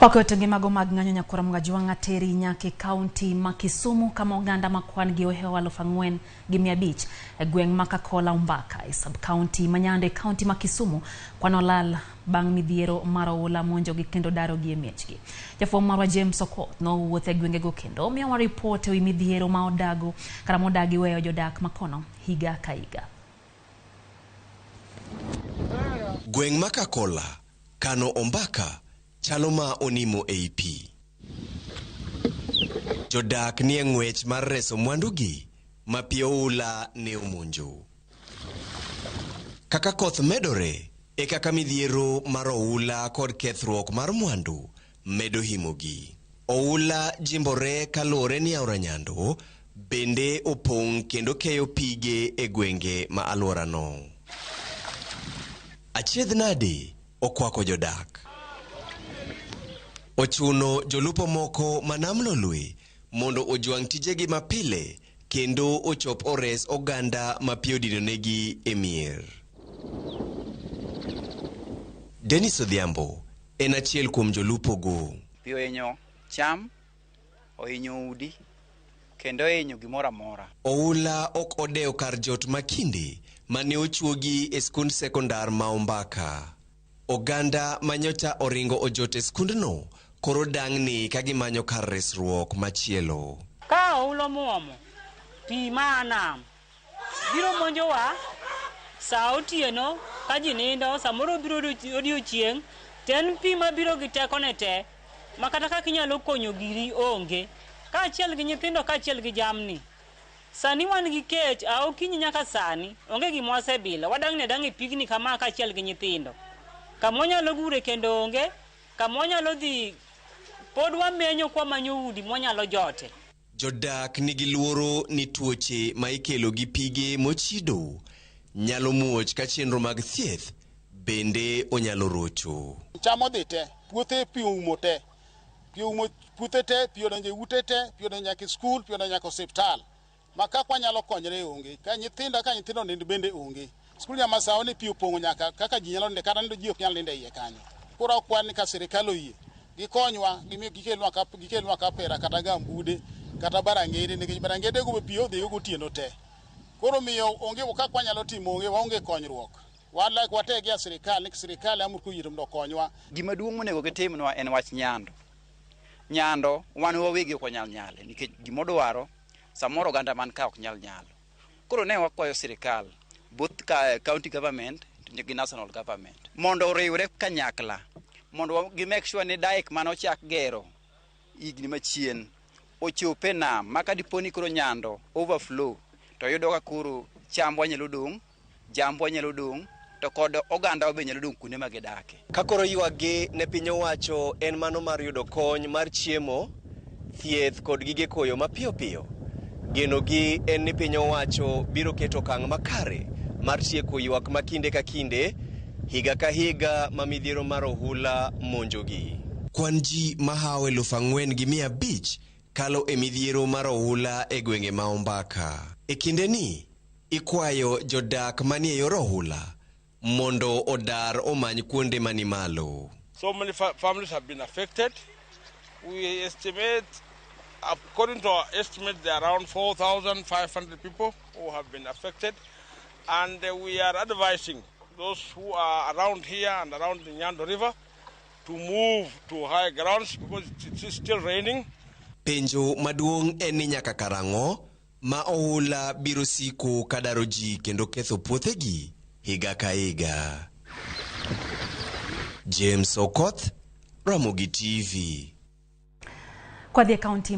Wakote ngimago magng'anyo nyakura mga juanga teri nyake county makisumu kama oganda makwan gi ohewa 4,500 gweng makakola umbaka sub county manyande county makisumu kwanolal bang midhiero maroula monjo gi kendo daro gi emechgi. Jafwambo marwa James Okot no wuothe gwenge go kendo miyo report wi midhiero ma odago kara modagi weyo jodak makono higa ka higa. Gweng makakola kano ombaka Chaloma onimo AP. Jodak nie ng'wech mar reso mwandugi mapio ula ne omonjo. Kaka koth medore e kaka midhiero mar oula kod kethruok mar mwandu medo himogi. Oula jimbore kalore ni aora Nyando bende opong' kendo keyo pige e gwenge ma alwora no. Achiedh nade okwako jodak. Ochuno jolupo moko manamlo lwe mondo ojuang tijegi mapile kendo ochop ores oganda mapio dinonegi emier. Dennis Odhiambo en achiel kuom jolupo go. Pio enyo cham, ohinyo udi, kendo enyo gimora mora. Oula ok odeo kar jot makinde mane ochuogi e skund sekondar ma Ombaka. Oganda manyocha oringo ojote skundno koro dang'ni kagimanyo kar resruok machielo. Ka oulo muomo, pi manam, biro monjowa, sa otieno, ka jinindo, samoro biro odiochieng', ten pi ma biro gi teko ne te, makata kaka inyalo konyo giri onge, ka achiel gi nyithindo ka achiel gi jamni. Sani wan gi kech, okinyi nyaka sani, onge gimwase bila, wadang'ne dang' e pigni kama ka achiel gi nyithindo. Kamonyalo gure kendo onge, kamonyalo dhi pod wamenyo kwa manyo udi mwanyalo jote. Jodak nigi luoro ni tuoche ma ikelo gi pige mochido nyalo muoch ka chenro mag thieth bende onyalo rocho. Chamo dhi te, puothe pi umo te. Pi umo puothe te, pi odonjo e ute te, pi odonjo nyaka e skul, pi odonjo nyaka osiptal. Ma kaka wanyalo konyre onge. Ka nyithindo nindo bende onge. Skul ya Masao ni pi opong'o nyaka kaka ji nyalo ninde, kata nindo ji ok nyal ninde iye kanyo. Koro kwan ni ka sirikal oyie gikonywa gimiyo gikelwa kapera kata gambude kata barangede nikech barangede go pi odhi go tieno te. Koro miyo onge kaka wanyalo timo onge waonge konyruok. Wategi ya sirikal, nik sirikal amur kuyiro mondo konywa. Gima duong' monego gitimnwa en wach nyando. Nyando wan wawegi ok wanyal nyale nikech gimodwaro samoro oganda man ka ok nyal nyalo. Koro ne wakwayo sirikal, both county government gi national government, mondo oriwre kanyakla, mondo gi make sure ni daik manochak gero igni machien ochope nam maka diponi koro Nyando overflow to yudo ka koro chambwa nyalo dong', jambwa nyalo dong', to kod oganda obe nyalo dong' kuonde ma gidake. Ka koro ywagi ne piny owacho en mano mar yudo kony mar chiemo, thieth kod gige koyo mapio pio. Geno gi en ni piny owacho biro keto okang' makare mar tieko ywak makinde ka kinde, higa ka higa ma midhiero mar ohula monjogi. Kwan ji mahawe 4,500 kalo e midhiero mar ohula e gwenge ma Ombaka. E kinde ni, ikwayo jodak manie yor ohula mondo odar omany kuonde mani malo. So many families have been affected. We estimate, according to our estimate, there are around 4,500 people who have been affected. And we are advising those who are around here and around the Nyando River to move to high grounds because it is still raining. Penjo maduong' en ni nyaka karang'o ma ohula biro siko kadaro ji kendo ketho puothegi higa ka higa. James Okoth, Ramogi TV. Kwa the county